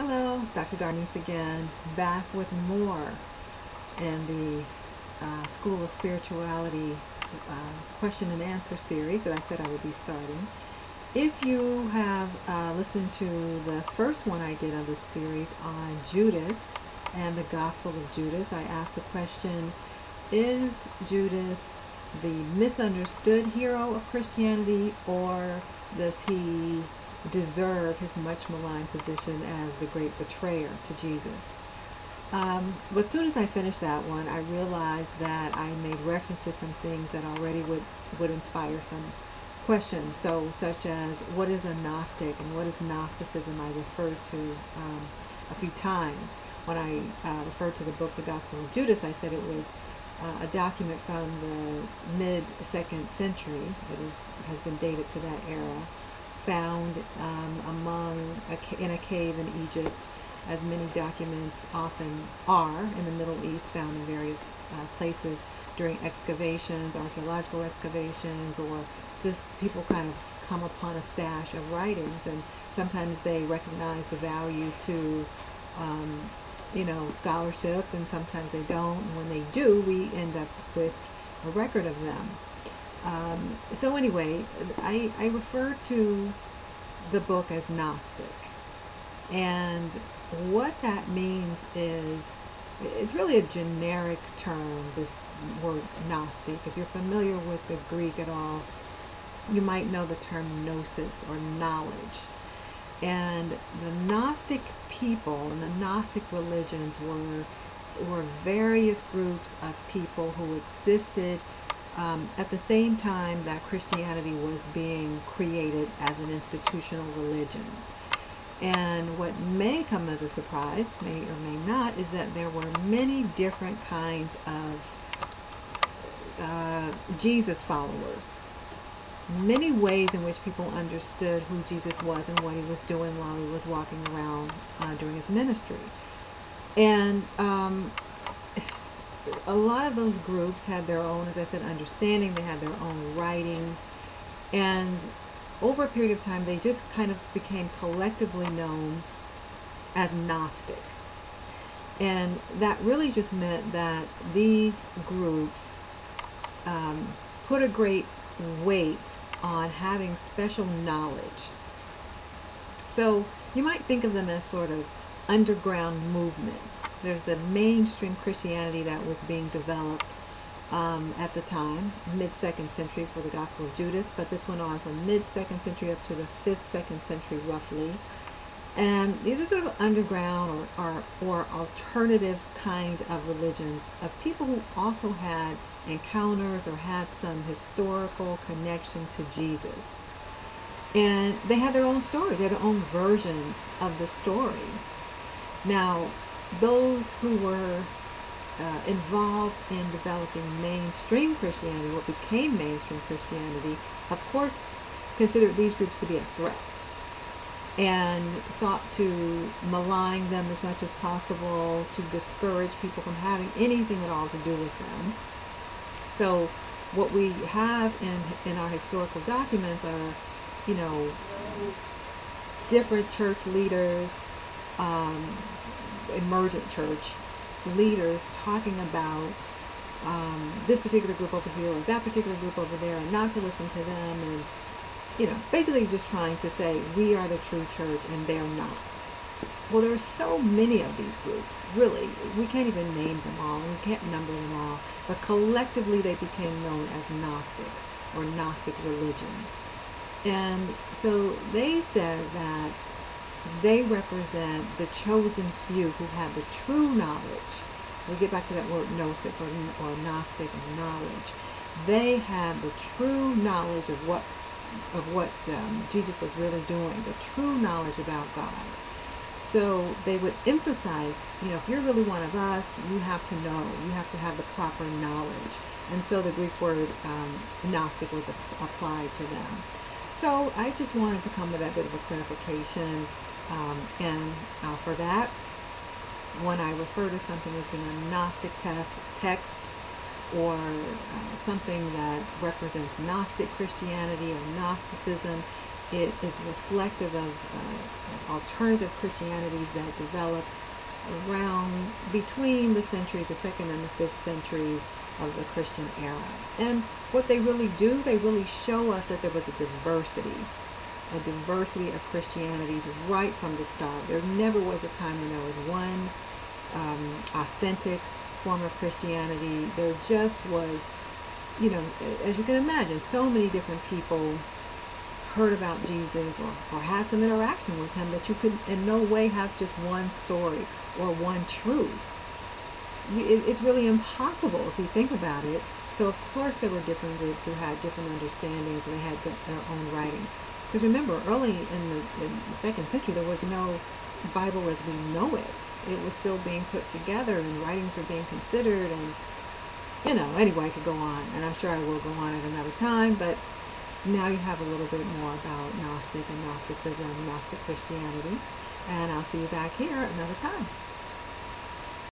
Hello, it's Dr. Darnise again, back with more in the School of Spirituality question and answer series that I said I would be starting. If you have listened to the first one I did of this series on Judas and the Gospel of Judas, I asked the question, is Judas the misunderstood hero of Christianity, or does he deserve his much maligned position as the great betrayer to Jesus? But as soon as I finished that one, I realized that I made reference to some things that already would inspire some questions. So, such as, what is a Gnostic and what is Gnosticism? I referred to a few times. When I referred to the book, The Gospel of Judas, I said it was a document from the mid-2nd century that has been dated to that era, found in a cave in Egypt, as many documents often are in the Middle East, found in various places during excavations, archaeological excavations, or just people kind of come upon a stash of writings, and sometimes they recognize the value to scholarship, and sometimes they don't. And when they do, we end up with a record of them. So anyway, I refer to the book as Gnostic. And what that means is, it's really a generic term, this word Gnostic. If you're familiar with the Greek at all, you might know the term gnosis, or knowledge. And the Gnostic people and the Gnostic religions were various groups of people who existed at the same time that Christianity was being created as an institutional religion. And what may come as a surprise, may or may not, is that there were many different kinds of Jesus followers. Many ways in which people understood who Jesus was and what he was doing while he was walking around during his ministry. And a lot of those groups had their own, as I said, understanding. They had their own writings. And over a period of time, they just kind of became collectively known as Gnostic. And that really just meant that these groups put a great weight on having special knowledge. So you might think of them as sort of underground movements. There's the mainstream Christianity that was being developed at the time, mid-2nd century, for the Gospel of Judas, but this went on from mid-2nd century up to the 5th, 2nd century roughly. And these are sort of underground or alternative kind of religions of people who also had encounters or had some historical connection to Jesus. And they had their own stories, they had their own versions of the story. Now, those who were involved in developing mainstream Christianity, what became mainstream Christianity, of course, considered these groups to be a threat and sought to malign them as much as possible, to discourage people from having anything at all to do with them. So what we have in our historical documents are, different church leaders, emergent church leaders talking about this particular group over here or that particular group over there, and not to listen to them, and basically just trying to say we are the true church and they're not. Well, there are so many of these groups, really, we can't even name them all, we can't number them all, but collectively they became known as Gnostic or Gnostic religions. And so they said that they represent the chosen few who have the true knowledge. So we get back to that word gnosis, or Gnostic, and knowledge. They have the true knowledge of what Jesus was really doing, the true knowledge about God. So they would emphasize, if you're really one of us, you have to know, you have to have the proper knowledge. And so the Greek word Gnostic was applied to them. So I just wanted to come with that bit of a clarification. And for that, when I refer to something as being a Gnostic text, or something that represents Gnostic Christianity or Gnosticism, It is reflective of alternative Christianities that developed around between the centuries, the 2nd and the 5th centuries of the Christian era. And what they really do, they really show us that there was a diversity of Christianities right from the start. There never was a time when there was one authentic form of Christianity. There just was, as you can imagine, so many different people heard about Jesus or had some interaction with him that you could in no way have just one story or one truth. It's really impossible if you think about it. So of course there were different groups who had different understandings and they had their own writings. Because remember, early in the 2nd century, there was no Bible as we know it. It was still being put together and writings were being considered, and anyway, I could go on, and I'm sure I will go on at another time, but now you have a little bit more about Gnostic and Gnosticism, Gnostic Christianity, and I'll see you back here another time.